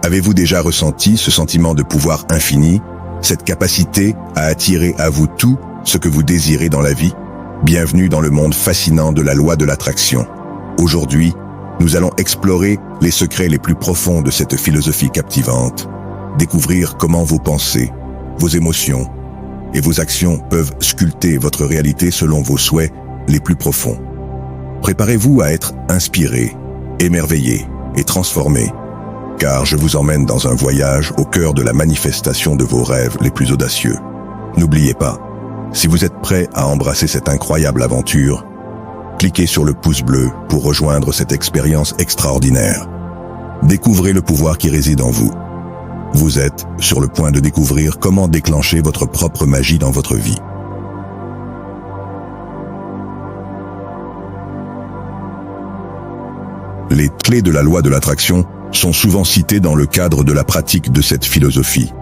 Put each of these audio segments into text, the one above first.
Avez-vous déjà ressenti ce sentiment de pouvoir infini, cette capacité à attirer à vous tout ce que vous désirez dans la vie? Bienvenue dans le monde fascinant de la loi de l'attraction. Aujourd'hui, nous allons explorer les secrets les plus profonds de cette philosophie captivante, découvrir comment vos pensées, vos émotions et vos actions peuvent sculpter votre réalité selon vos souhaits les plus profonds. Préparez-vous à être inspiré, émerveillé et transformé, car je vous emmène dans un voyage au cœur de la manifestation de vos rêves les plus audacieux. N'oubliez pas, si vous êtes prêt à embrasser cette incroyable aventure, cliquez sur le pouce bleu pour rejoindre cette expérience extraordinaire. Découvrez le pouvoir qui réside en vous. Vous êtes sur le point de découvrir comment déclencher votre propre magie dans votre vie. Les clés de la loi de l'attraction sont souvent citées dans le cadre de la pratique de cette philosophie.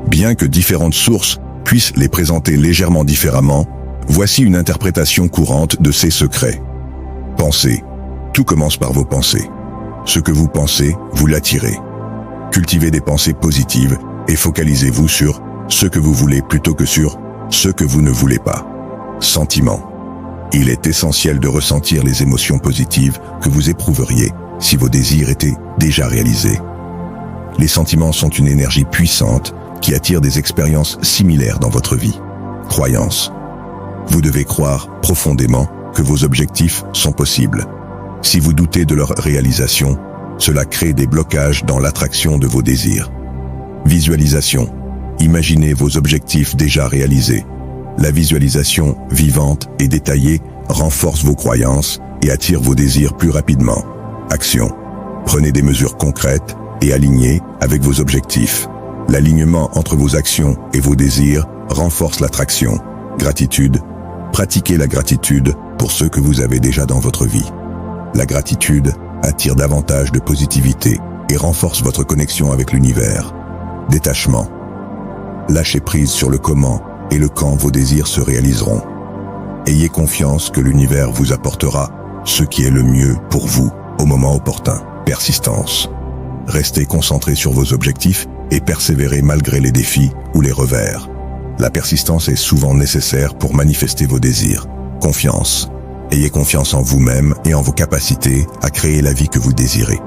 Bien que différentes sources puissent les présenter légèrement différemment, voici une interprétation courante de ces secrets. Pensez. Tout commence par vos pensées. Ce que vous pensez, vous l'attirez. Cultivez des pensées positives et focalisez-vous sur ce que vous voulez plutôt que sur ce que vous ne voulez pas. Sentiments. Il est essentiel de ressentir les émotions positives que vous éprouveriez si vos désirs étaient déjà réalisés. Les sentiments sont une énergie puissante qui attire des expériences similaires dans votre vie. Croyances. Vous devez croire profondément que vos objectifs sont possibles. Si vous doutez de leur réalisation, cela crée des blocages dans l'attraction de vos désirs. Visualisation. Imaginez vos objectifs déjà réalisés. La visualisation vivante et détaillée renforce vos croyances et attire vos désirs plus rapidement. Action. Prenez des mesures concrètes et alignées avec vos objectifs. L'alignement entre vos actions et vos désirs renforce l'attraction. Gratitude. Pratiquez la gratitude pour ce que vous avez déjà dans votre vie. La gratitude attire davantage de positivité et renforce votre connexion avec l'univers. Détachement. Lâchez prise sur le comment et le quand vos désirs se réaliseront. Ayez confiance que l'univers vous apportera ce qui est le mieux pour vous au moment opportun. Persistance. Restez concentré sur vos objectifs et persévérez malgré les défis ou les revers. La persistance est souvent nécessaire pour manifester vos désirs. Confiance. Ayez confiance en vous-même et en vos capacités à créer la vie que vous désirez.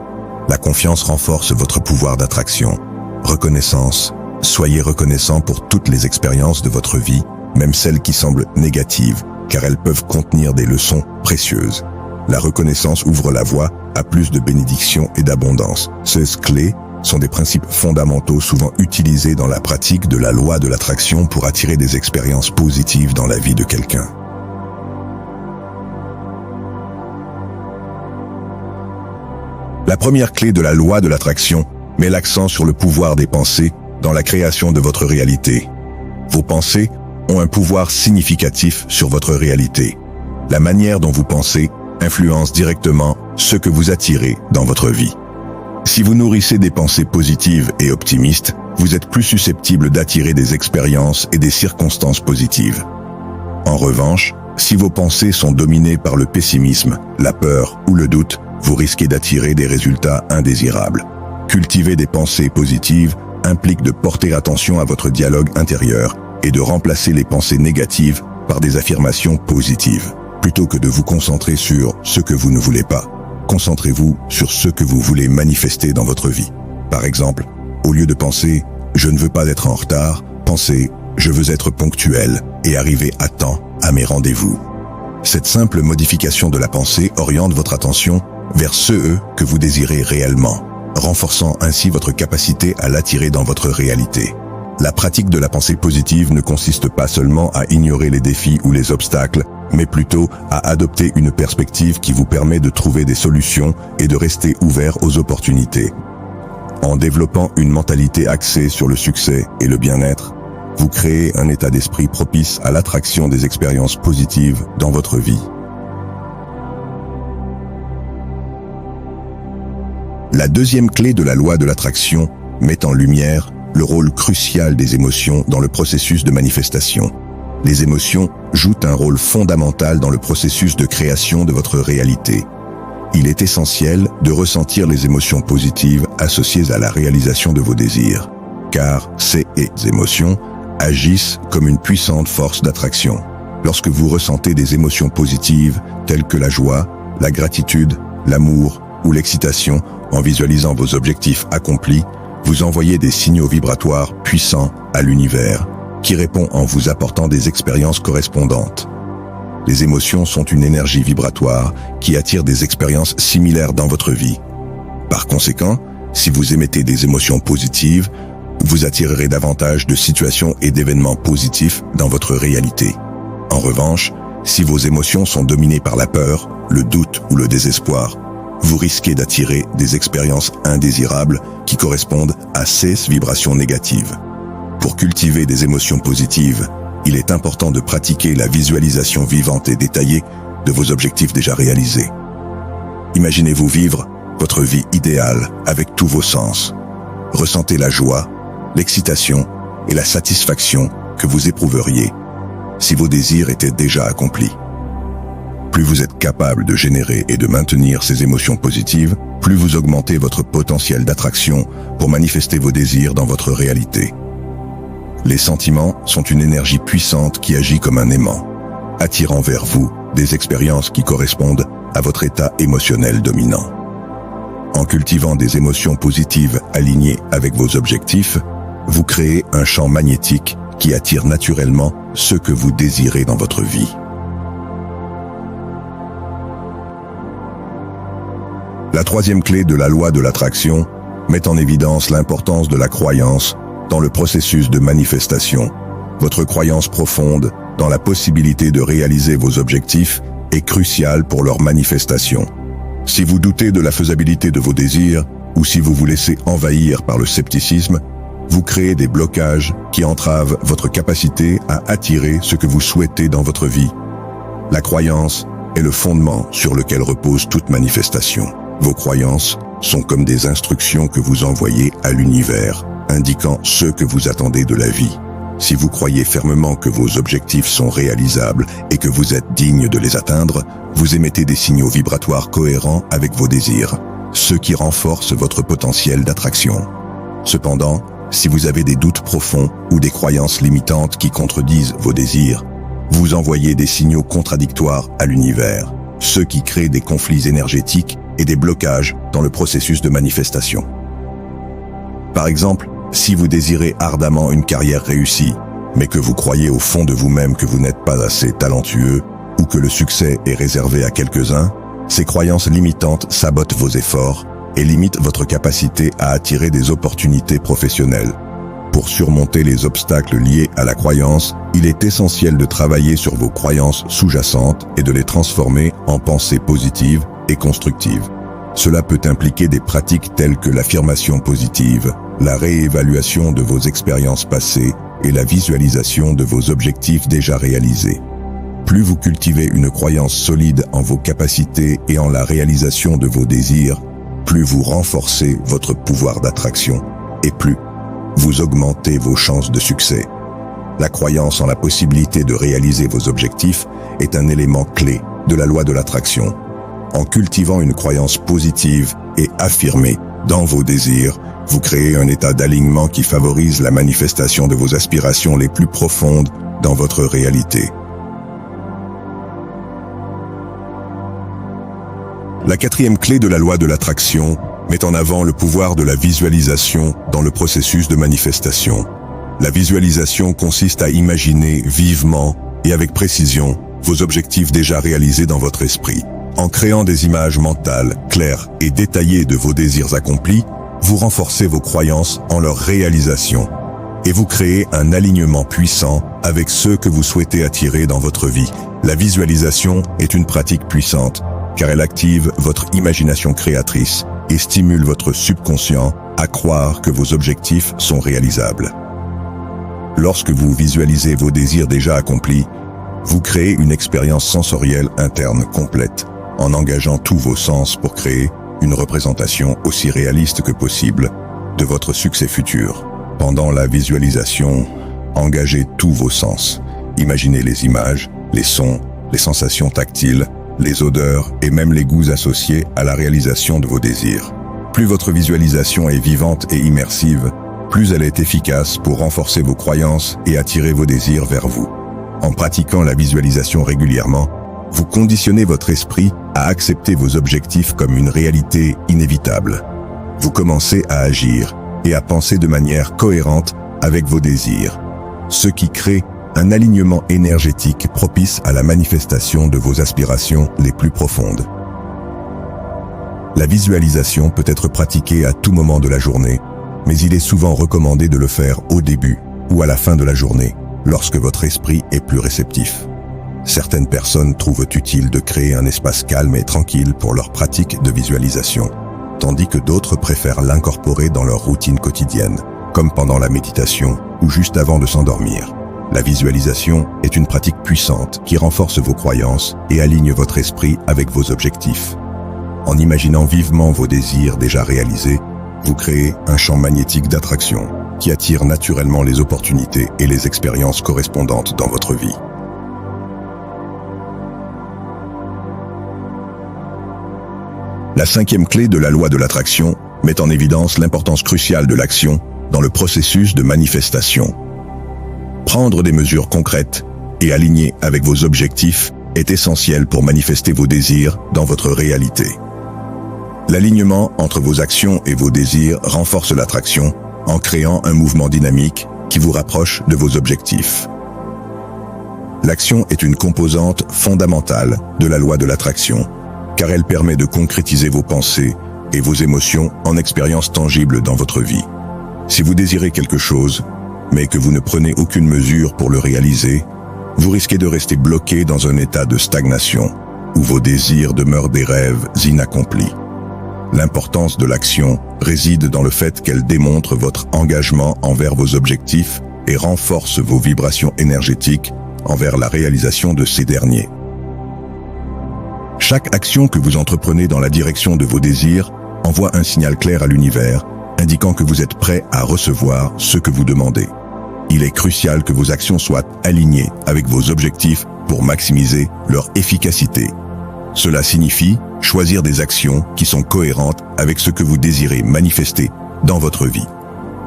La confiance renforce votre pouvoir d'attraction. Reconnaissance. Soyez reconnaissant pour toutes les expériences de votre vie, même celles qui semblent négatives, car elles peuvent contenir des leçons précieuses. La reconnaissance ouvre la voie à plus de bénédictions et d'abondance. Ces clés sont des principes fondamentaux souvent utilisés dans la pratique de la loi de l'attraction pour attirer des expériences positives dans la vie de quelqu'un. La première clé de la loi de l'attraction met l'accent sur le pouvoir des pensées dans la création de votre réalité. Vos pensées ont un pouvoir significatif sur votre réalité. La manière dont vous pensez influence directement ce que vous attirez dans votre vie. Si vous nourrissez des pensées positives et optimistes, vous êtes plus susceptible d'attirer des expériences et des circonstances positives. En revanche, si vos pensées sont dominées par le pessimisme, la peur ou le doute, vous risquez d'attirer des résultats indésirables. Cultiver des pensées positives implique de porter attention à votre dialogue intérieur et de remplacer les pensées négatives par des affirmations positives. Plutôt que de vous concentrer sur ce que vous ne voulez pas, concentrez-vous sur ce que vous voulez manifester dans votre vie. Par exemple, au lieu de penser « je ne veux pas être en retard », pensez « je veux être ponctuel et arriver à temps à mes rendez-vous ». Cette simple modification de la pensée oriente votre attention vers ceux que vous désirez réellement, renforçant ainsi votre capacité à l'attirer dans votre réalité. La pratique de la pensée positive ne consiste pas seulement à ignorer les défis ou les obstacles, mais plutôt à adopter une perspective qui vous permet de trouver des solutions et de rester ouvert aux opportunités. En développant une mentalité axée sur le succès et le bien-être, vous créez un état d'esprit propice à l'attraction des expériences positives dans votre vie. La deuxième clé de la loi de l'attraction met en lumière le rôle crucial des émotions dans le processus de manifestation. Les émotions jouent un rôle fondamental dans le processus de création de votre réalité. Il est essentiel de ressentir les émotions positives associées à la réalisation de vos désirs, car ces émotions agissent comme une puissante force d'attraction. Lorsque vous ressentez des émotions positives telles que la joie, la gratitude, l'amour ou l'excitation en visualisant vos objectifs accomplis, vous envoyez des signaux vibratoires puissants à l'univers qui répond en vous apportant des expériences correspondantes. Les émotions sont une énergie vibratoire qui attire des expériences similaires dans votre vie. Par conséquent, si vous émettez des émotions positives, vous attirerez davantage de situations et d'événements positifs dans votre réalité. En revanche, si vos émotions sont dominées par la peur, le doute ou le désespoir, vous risquez d'attirer des expériences indésirables qui correspondent à ces vibrations négatives. Pour cultiver des émotions positives, il est important de pratiquer la visualisation vivante et détaillée de vos objectifs déjà réalisés. Imaginez-vous vivre votre vie idéale avec tous vos sens. Ressentez la joie, l'excitation et la satisfaction que vous éprouveriez si vos désirs étaient déjà accomplis. Plus vous êtes capable de générer et de maintenir ces émotions positives, plus vous augmentez votre potentiel d'attraction pour manifester vos désirs dans votre réalité. Les sentiments sont une énergie puissante qui agit comme un aimant, attirant vers vous des expériences qui correspondent à votre état émotionnel dominant. En cultivant des émotions positives alignées avec vos objectifs, vous créez un champ magnétique qui attire naturellement ce que vous désirez dans votre vie. La troisième clé de la loi de l'attraction met en évidence l'importance de la croyance dans le processus de manifestation. Votre croyance profonde dans la possibilité de réaliser vos objectifs est cruciale pour leur manifestation. Si vous doutez de la faisabilité de vos désirs ou si vous vous laissez envahir par le scepticisme, vous créez des blocages qui entravent votre capacité à attirer ce que vous souhaitez dans votre vie. La croyance est le fondement sur lequel repose toute manifestation. Vos croyances sont comme des instructions que vous envoyez à l'univers, indiquant ce que vous attendez de la vie. Si vous croyez fermement que vos objectifs sont réalisables et que vous êtes digne de les atteindre, vous émettez des signaux vibratoires cohérents avec vos désirs, ce qui renforce votre potentiel d'attraction. Cependant, si vous avez des doutes profonds ou des croyances limitantes qui contredisent vos désirs, vous envoyez des signaux contradictoires à l'univers, ce qui crée des conflits énergétiques et des blocages dans le processus de manifestation. Par exemple, si vous désirez ardemment une carrière réussie, mais que vous croyez au fond de vous-même que vous n'êtes pas assez talentueux ou que le succès est réservé à quelques-uns, ces croyances limitantes sabotent vos efforts et limitent votre capacité à attirer des opportunités professionnelles. Pour surmonter les obstacles liés à la croyance, il est essentiel de travailler sur vos croyances sous-jacentes et de les transformer en pensées positives et constructives. Cela peut impliquer des pratiques telles que l'affirmation positive, la réévaluation de vos expériences passées et la visualisation de vos objectifs déjà réalisés. Plus vous cultivez une croyance solide en vos capacités et en la réalisation de vos désirs, plus vous renforcez votre pouvoir d'attraction et plus vous augmentez vos chances de succès. La croyance en la possibilité de réaliser vos objectifs est un élément clé de la loi de l'attraction. En cultivant une croyance positive et affirmée dans vos désirs, vous créez un état d'alignement qui favorise la manifestation de vos aspirations les plus profondes dans votre réalité. La quatrième clé de la loi de l'attraction met en avant le pouvoir de la visualisation dans le processus de manifestation. La visualisation consiste à imaginer vivement et avec précision vos objectifs déjà réalisés dans votre esprit. En créant des images mentales claires et détaillées de vos désirs accomplis, vous renforcez vos croyances en leur réalisation et vous créez un alignement puissant avec ceux que vous souhaitez attirer dans votre vie. La visualisation est une pratique puissante car elle active votre imagination créatrice et stimule votre subconscient à croire que vos objectifs sont réalisables. Lorsque vous visualisez vos désirs déjà accomplis, vous créez une expérience sensorielle interne complète, en engageant tous vos sens pour créer une représentation aussi réaliste que possible de votre succès futur. Pendant la visualisation, engagez tous vos sens. Imaginez les images, les sons, les sensations tactiles, les odeurs et même les goûts associés à la réalisation de vos désirs. Plus votre visualisation est vivante et immersive, plus elle est efficace pour renforcer vos croyances et attirer vos désirs vers vous. En pratiquant la visualisation régulièrement, vous conditionnez votre esprit à accepter vos objectifs comme une réalité inévitable. Vous commencez à agir et à penser de manière cohérente avec vos désirs, ce qui crée un alignement énergétique propice à la manifestation de vos aspirations les plus profondes. La visualisation peut être pratiquée à tout moment de la journée, mais il est souvent recommandé de le faire au début ou à la fin de la journée, lorsque votre esprit est plus réceptif. Certaines personnes trouvent utile de créer un espace calme et tranquille pour leur pratique de visualisation, tandis que d'autres préfèrent l'incorporer dans leur routine quotidienne, comme pendant la méditation ou juste avant de s'endormir. La visualisation est une pratique puissante qui renforce vos croyances et aligne votre esprit avec vos objectifs. En imaginant vivement vos désirs déjà réalisés, vous créez un champ magnétique d'attraction qui attire naturellement les opportunités et les expériences correspondantes dans votre vie. La cinquième clé de la loi de l'attraction met en évidence l'importance cruciale de l'action dans le processus de manifestation. Prendre des mesures concrètes et alignées avec vos objectifs est essentiel pour manifester vos désirs dans votre réalité. L'alignement entre vos actions et vos désirs renforce l'attraction en créant un mouvement dynamique qui vous rapproche de vos objectifs. L'action est une composante fondamentale de la loi de l'attraction, car elle permet de concrétiser vos pensées et vos émotions en expériences tangibles dans votre vie. Si vous désirez quelque chose, mais que vous ne prenez aucune mesure pour le réaliser, vous risquez de rester bloqué dans un état de stagnation, où vos désirs demeurent des rêves inaccomplis. L'importance de l'action réside dans le fait qu'elle démontre votre engagement envers vos objectifs et renforce vos vibrations énergétiques envers la réalisation de ces derniers. Chaque action que vous entreprenez dans la direction de vos désirs envoie un signal clair à l'univers, indiquant que vous êtes prêt à recevoir ce que vous demandez. Il est crucial que vos actions soient alignées avec vos objectifs pour maximiser leur efficacité. Cela signifie choisir des actions qui sont cohérentes avec ce que vous désirez manifester dans votre vie.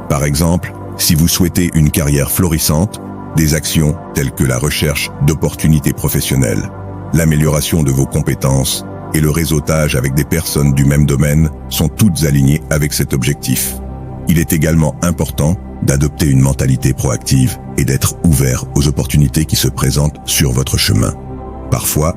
Par exemple, si vous souhaitez une carrière florissante, des actions telles que la recherche d'opportunités professionnelles, l'amélioration de vos compétences et le réseautage avec des personnes du même domaine sont toutes alignées avec cet objectif. Il est également important d'adopter une mentalité proactive et d'être ouvert aux opportunités qui se présentent sur votre chemin. Parfois,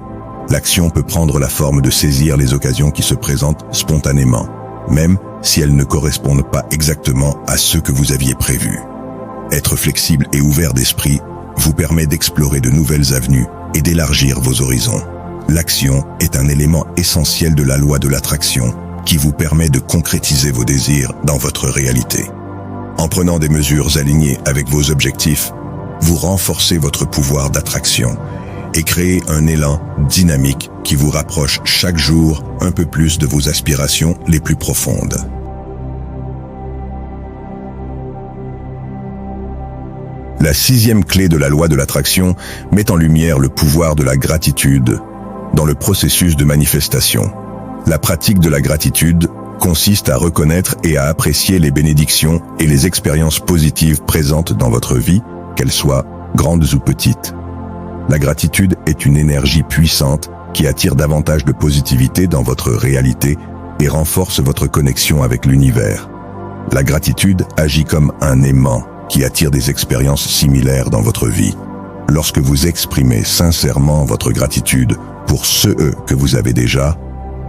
l'action peut prendre la forme de saisir les occasions qui se présentent spontanément, même si elles ne correspondent pas exactement à ce que vous aviez prévu. Être flexible et ouvert d'esprit vous permet d'explorer de nouvelles avenues et d'élargir vos horizons. L'action est un élément essentiel de la loi de l'attraction qui vous permet de concrétiser vos désirs dans votre réalité. En prenant des mesures alignées avec vos objectifs, vous renforcez votre pouvoir d'attraction et créez un élan dynamique qui vous rapproche chaque jour un peu plus de vos aspirations les plus profondes. La sixième clé de la loi de l'attraction met en lumière le pouvoir de la gratitude dans le processus de manifestation. La pratique de la gratitude consiste à reconnaître et à apprécier les bénédictions et les expériences positives présentes dans votre vie, qu'elles soient grandes ou petites. La gratitude est une énergie puissante qui attire davantage de positivité dans votre réalité et renforce votre connexion avec l'univers. La gratitude agit comme un aimant qui attire des expériences similaires dans votre vie. Lorsque vous exprimez sincèrement votre gratitude pour ce que vous avez déjà,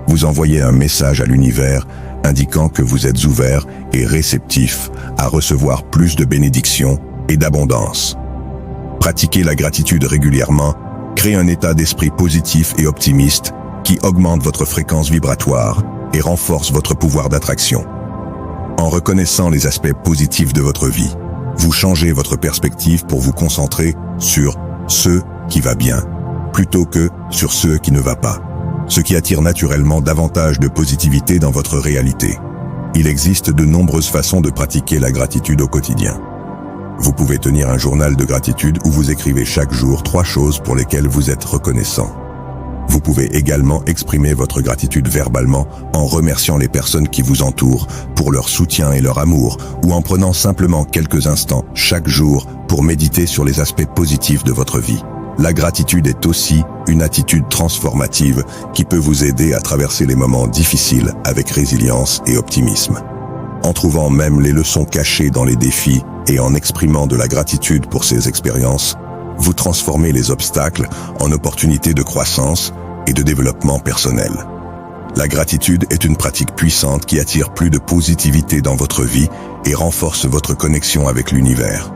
vous envoyez un message à l'univers indiquant que vous êtes ouvert et réceptif à recevoir plus de bénédictions et d'abondance. Pratiquer la gratitude régulièrement crée un état d'esprit positif et optimiste qui augmente votre fréquence vibratoire et renforce votre pouvoir d'attraction. En reconnaissant les aspects positifs de votre vie, vous changez votre perspective pour vous concentrer sur ce qui va bien, plutôt que sur ce qui ne va pas, ce qui attire naturellement davantage de positivité dans votre réalité. Il existe de nombreuses façons de pratiquer la gratitude au quotidien. Vous pouvez tenir un journal de gratitude où vous écrivez chaque jour 3 choses pour lesquelles vous êtes reconnaissant. Vous pouvez également exprimer votre gratitude verbalement en remerciant les personnes qui vous entourent pour leur soutien et leur amour, ou en prenant simplement quelques instants chaque jour pour méditer sur les aspects positifs de votre vie. La gratitude est aussi une attitude transformative qui peut vous aider à traverser les moments difficiles avec résilience et optimisme. En trouvant même les leçons cachées dans les défis et en exprimant de la gratitude pour ces expériences, vous transformez les obstacles en opportunités de croissance et de développement personnel. La gratitude est une pratique puissante qui attire plus de positivité dans votre vie et renforce votre connexion avec l'univers.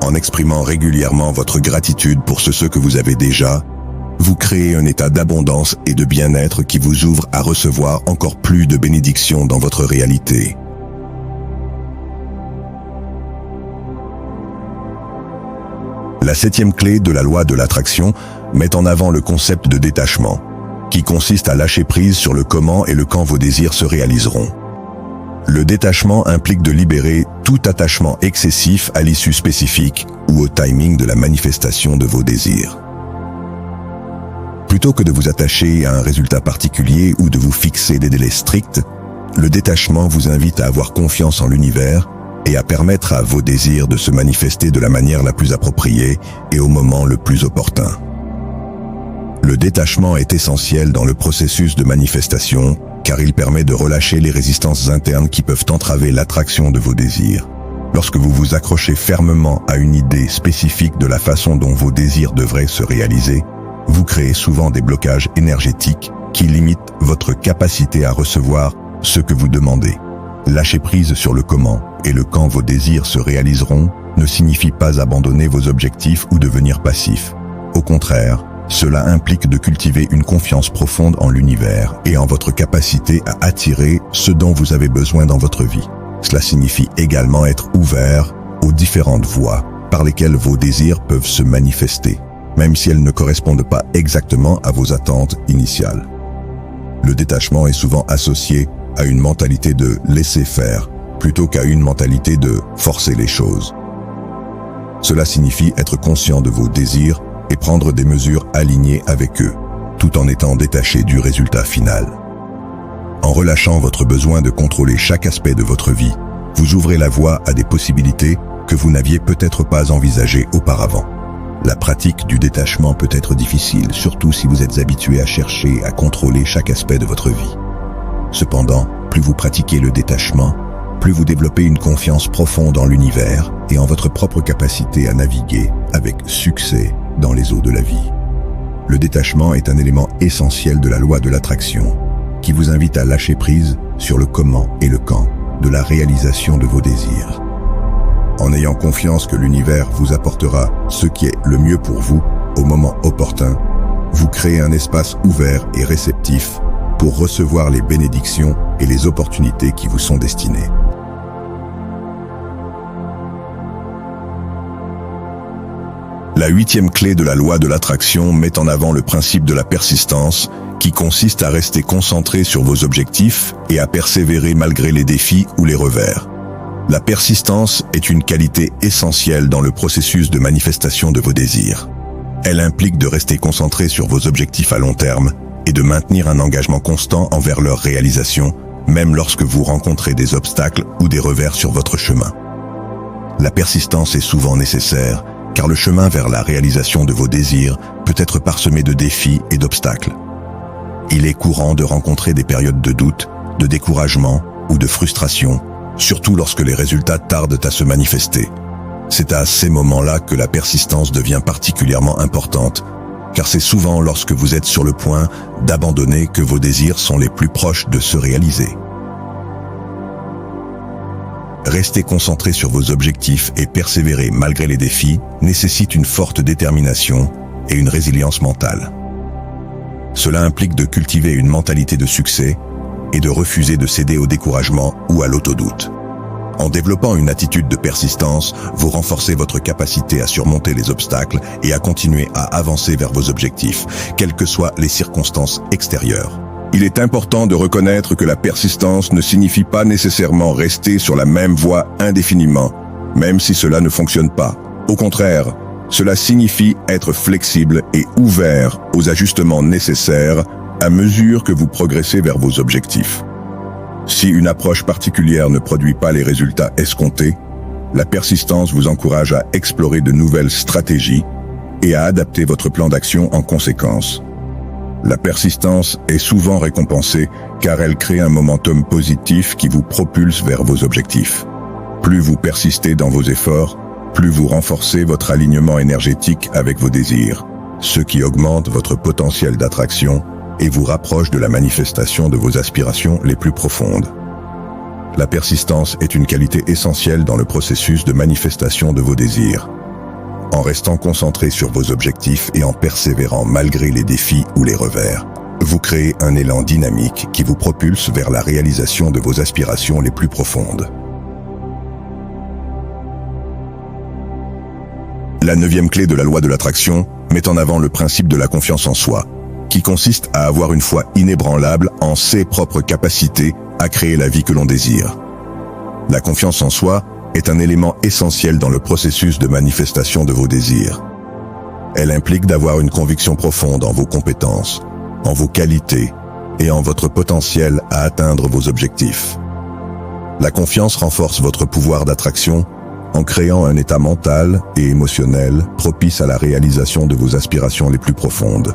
En exprimant régulièrement votre gratitude pour ce que vous avez déjà, vous créez un état d'abondance et de bien-être qui vous ouvre à recevoir encore plus de bénédictions dans votre réalité. La 7e clé de la loi de l'attraction met en avant le concept de détachement, qui consiste à lâcher prise sur le comment et le quand vos désirs se réaliseront. Le détachement implique de libérer tout attachement excessif à l'issue spécifique ou au timing de la manifestation de vos désirs. Plutôt que de vous attacher à un résultat particulier ou de vous fixer des délais stricts, le détachement vous invite à avoir confiance en l'univers et à permettre à vos désirs de se manifester de la manière la plus appropriée et au moment le plus opportun. Le détachement est essentiel dans le processus de manifestation car il permet de relâcher les résistances internes qui peuvent entraver l'attraction de vos désirs. Lorsque vous vous accrochez fermement à une idée spécifique de la façon dont vos désirs devraient se réaliser, vous créez souvent des blocages énergétiques qui limitent votre capacité à recevoir ce que vous demandez. Lâcher prise sur le comment et le quand vos désirs se réaliseront ne signifie pas abandonner vos objectifs ou devenir passif. Au contraire, cela implique de cultiver une confiance profonde en l'univers et en votre capacité à attirer ce dont vous avez besoin dans votre vie. Cela signifie également être ouvert aux différentes voies par lesquelles vos désirs peuvent se manifester, même si elles ne correspondent pas exactement à vos attentes initiales. Le détachement est souvent associé à une mentalité de laisser faire, plutôt qu'à une mentalité de forcer les choses. Cela signifie être conscient de vos désirs et prendre des mesures alignées avec eux, tout en étant détaché du résultat final. En relâchant votre besoin de contrôler chaque aspect de votre vie, vous ouvrez la voie à des possibilités que vous n'aviez peut-être pas envisagées auparavant. La pratique du détachement peut être difficile, surtout si vous êtes habitué à chercher à contrôler chaque aspect de votre vie. Cependant, plus vous pratiquez le détachement, plus vous développez une confiance profonde en l'univers et en votre propre capacité à naviguer avec succès dans les eaux de la vie. Le détachement est un élément essentiel de la loi de l'attraction, qui vous invite à lâcher prise sur le comment et le quand de la réalisation de vos désirs. En ayant confiance que l'univers vous apportera ce qui est le mieux pour vous au moment opportun, vous créez un espace ouvert et réceptif pour recevoir les bénédictions et les opportunités qui vous sont destinées. La 8e clé de la loi de l'attraction met en avant le principe de la persistance, qui consiste à rester concentré sur vos objectifs et à persévérer malgré les défis ou les revers. La persistance est une qualité essentielle dans le processus de manifestation de vos désirs. Elle implique de rester concentré sur vos objectifs à long terme et de maintenir un engagement constant envers leur réalisation, même lorsque vous rencontrez des obstacles ou des revers sur votre chemin. La persistance est souvent nécessaire, car le chemin vers la réalisation de vos désirs peut être parsemé de défis et d'obstacles. Il est courant de rencontrer des périodes de doute, de découragement ou de frustration, surtout lorsque les résultats tardent à se manifester. C'est à ces moments-là que la persistance devient particulièrement importante, car c'est souvent lorsque vous êtes sur le point d'abandonner que vos désirs sont les plus proches de se réaliser. Rester concentré sur vos objectifs et persévérer malgré les défis nécessite une forte détermination et une résilience mentale. Cela implique de cultiver une mentalité de succès et de refuser de céder au découragement ou à l'autodoute. En développant une attitude de persistance, vous renforcez votre capacité à surmonter les obstacles et à continuer à avancer vers vos objectifs, quelles que soient les circonstances extérieures. Il est important de reconnaître que la persistance ne signifie pas nécessairement rester sur la même voie indéfiniment, même si cela ne fonctionne pas. Au contraire, Cela signifie être flexible et ouvert aux ajustements nécessaires à mesure que vous progressez vers vos objectifs. Si une approche particulière ne produit pas les résultats escomptés, la persistance vous encourage à explorer de nouvelles stratégies et à adapter votre plan d'action en conséquence. La persistance est souvent récompensée car elle crée un momentum positif qui vous propulse vers vos objectifs. Plus vous persistez dans vos efforts, plus vous renforcez votre alignement énergétique avec vos désirs, ce qui augmente votre potentiel d'attraction et vous rapproche de la manifestation de vos aspirations les plus profondes. La persistance est une qualité essentielle dans le processus de manifestation de vos désirs. En restant concentré sur vos objectifs et en persévérant malgré les défis ou les revers, vous créez un élan dynamique qui vous propulse vers la réalisation de vos aspirations les plus profondes. La 9e clé de la loi de l'attraction met en avant le principe de la confiance en soi, qui consiste à avoir une foi inébranlable en ses propres capacités à créer la vie que l'on désire. La confiance en soi est un élément essentiel dans le processus de manifestation de vos désirs. Elle implique d'avoir une conviction profonde en vos compétences, en vos qualités et en votre potentiel à atteindre vos objectifs. La confiance renforce votre pouvoir d'attraction en créant un état mental et émotionnel propice à la réalisation de vos aspirations les plus profondes.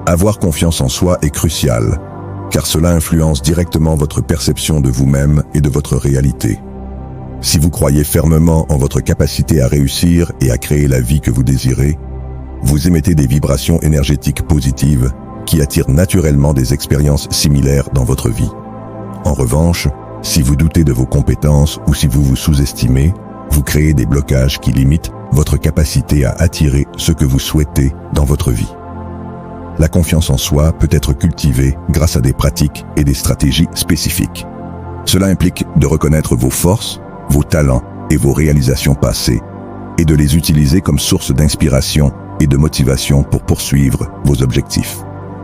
Avoir confiance en soi est crucial, car cela influence directement votre perception de vous-même et de votre réalité. Si vous croyez fermement en votre capacité à réussir et à créer la vie que vous désirez, vous émettez des vibrations énergétiques positives qui attirent naturellement des expériences similaires dans votre vie. En revanche, si vous doutez de vos compétences ou si vous vous sous-estimez, vous créez des blocages qui limitent votre capacité à attirer ce que vous souhaitez dans votre vie. La confiance en soi peut être cultivée grâce à des pratiques et des stratégies spécifiques. Cela implique de reconnaître vos forces, vos talents et vos réalisations passées et de les utiliser comme source d'inspiration et de motivation pour poursuivre vos objectifs.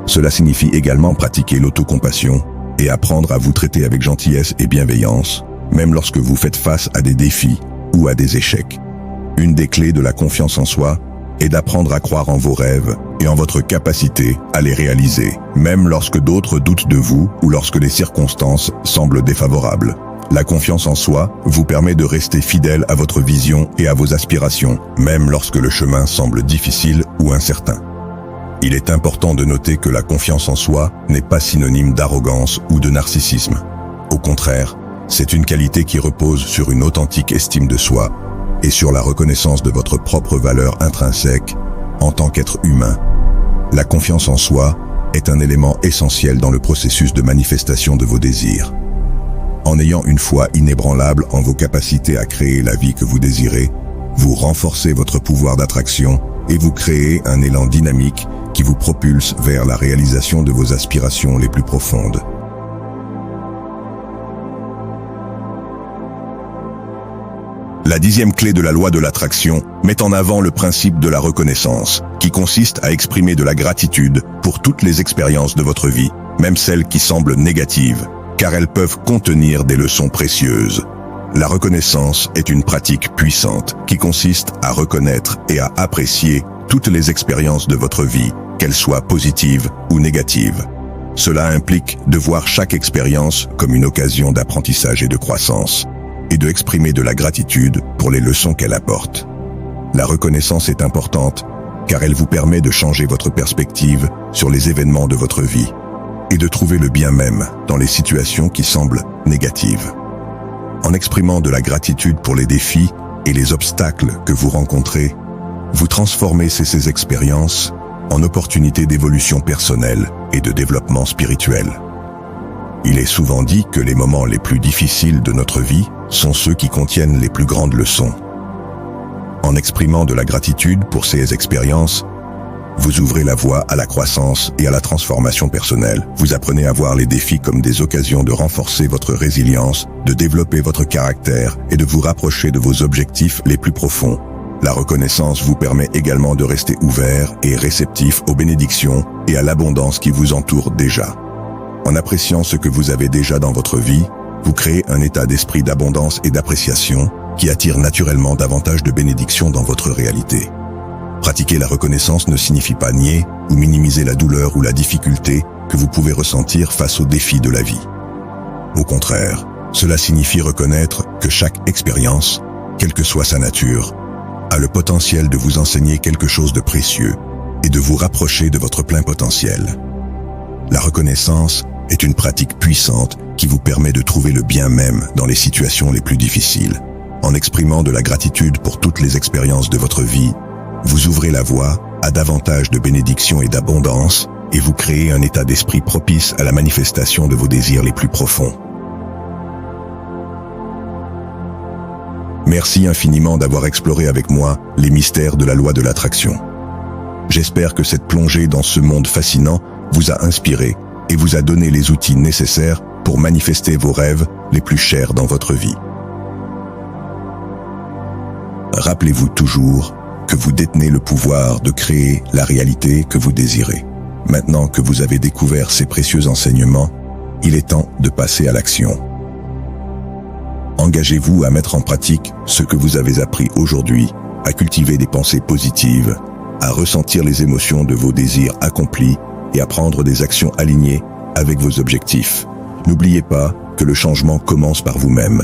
Cela signifie également pratiquer l'autocompassion et apprendre à vous traiter avec gentillesse et bienveillance, même lorsque vous faites face à des défis ou à des échecs. Une des clés de la confiance en soi est d'apprendre à croire en vos rêves et en votre capacité à les réaliser, même lorsque d'autres doutent de vous ou lorsque les circonstances semblent défavorables. La confiance en soi vous permet de rester fidèle à votre vision et à vos aspirations, même lorsque le chemin semble difficile ou incertain. Il est important de noter que la confiance en soi n'est pas synonyme d'arrogance ou de narcissisme. Au contraire, c'est une qualité qui repose sur une authentique estime de soi et sur la reconnaissance de votre propre valeur intrinsèque en tant qu'être humain. La confiance en soi est un élément essentiel dans le processus de manifestation de vos désirs. En ayant une foi inébranlable en vos capacités à créer la vie que vous désirez, vous renforcez votre pouvoir d'attraction et vous créez un élan dynamique qui vous propulse vers la réalisation de vos aspirations les plus profondes. La 10e clé de la loi de l'attraction met en avant le principe de la reconnaissance, qui consiste à exprimer de la gratitude pour toutes les expériences de votre vie, même celles qui semblent négatives, car elles peuvent contenir des leçons précieuses. La reconnaissance est une pratique puissante qui consiste à reconnaître et à apprécier toutes les expériences de votre vie, qu'elles soient positives ou négatives. Cela implique de voir chaque expérience comme une occasion d'apprentissage et de croissance, et de exprimer de la gratitude pour les leçons qu'elle apporte. La reconnaissance est importante car elle vous permet de changer votre perspective sur les événements de votre vie et de trouver le bien même dans les situations qui semblent négatives. En exprimant de la gratitude pour les défis et les obstacles que vous rencontrez, vous transformez ces expériences en opportunités d'évolution personnelle et de développement spirituel. Il est souvent dit que les moments les plus difficiles de notre vie sont ceux qui contiennent les plus grandes leçons. En exprimant de la gratitude pour ces expériences, vous ouvrez la voie à la croissance et à la transformation personnelle. Vous apprenez à voir les défis comme des occasions de renforcer votre résilience, de développer votre caractère et de vous rapprocher de vos objectifs les plus profonds. La reconnaissance vous permet également de rester ouvert et réceptif aux bénédictions et à l'abondance qui vous entoure déjà. En appréciant ce que vous avez déjà dans votre vie, vous créez un état d'esprit d'abondance et d'appréciation qui attire naturellement davantage de bénédictions dans votre réalité. Pratiquer la reconnaissance ne signifie pas nier ou minimiser la douleur ou la difficulté que vous pouvez ressentir face aux défis de la vie. Au contraire, cela signifie reconnaître que chaque expérience, quelle que soit sa nature, a le potentiel de vous enseigner quelque chose de précieux et de vous rapprocher de votre plein potentiel. La reconnaissance est une pratique puissante qui vous permet de trouver le bien même dans les situations les plus difficiles. En exprimant de la gratitude pour toutes les expériences de votre vie, vous ouvrez la voie à davantage de bénédictions et d'abondance et vous créez un état d'esprit propice à la manifestation de vos désirs les plus profonds. Merci infiniment d'avoir exploré avec moi les mystères de la loi de l'attraction. J'espère que cette plongée dans ce monde fascinant vous a inspiré et vous a donné les outils nécessaires pour manifester vos rêves les plus chers dans votre vie. Rappelez-vous toujours que vous détenez le pouvoir de créer la réalité que vous désirez. Maintenant que vous avez découvert ces précieux enseignements, il est temps de passer à l'action. Engagez-vous à mettre en pratique ce que vous avez appris aujourd'hui, à cultiver des pensées positives, à ressentir les émotions de vos désirs accomplis et à prendre des actions alignées avec vos objectifs. N'oubliez pas que le changement commence par vous-même.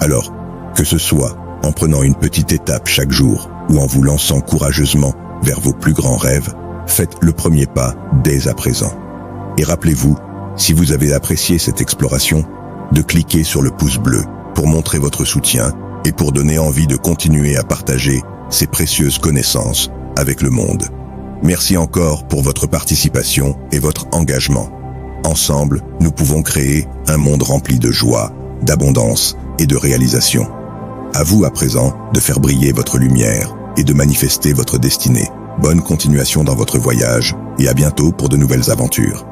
Alors, que ce soit en prenant une petite étape chaque jour ou en vous lançant courageusement vers vos plus grands rêves, faites le premier pas dès à présent. Et rappelez-vous, si vous avez apprécié cette exploration, de cliquer sur le pouce bleu pour montrer votre soutien et pour donner envie de continuer à partager ces précieuses connaissances avec le monde. Merci encore pour votre participation et votre engagement. Ensemble, nous pouvons créer un monde rempli de joie, d'abondance et de réalisation. À vous à présent de faire briller votre lumière et de manifester votre destinée. Bonne continuation dans votre voyage et à bientôt pour de nouvelles aventures.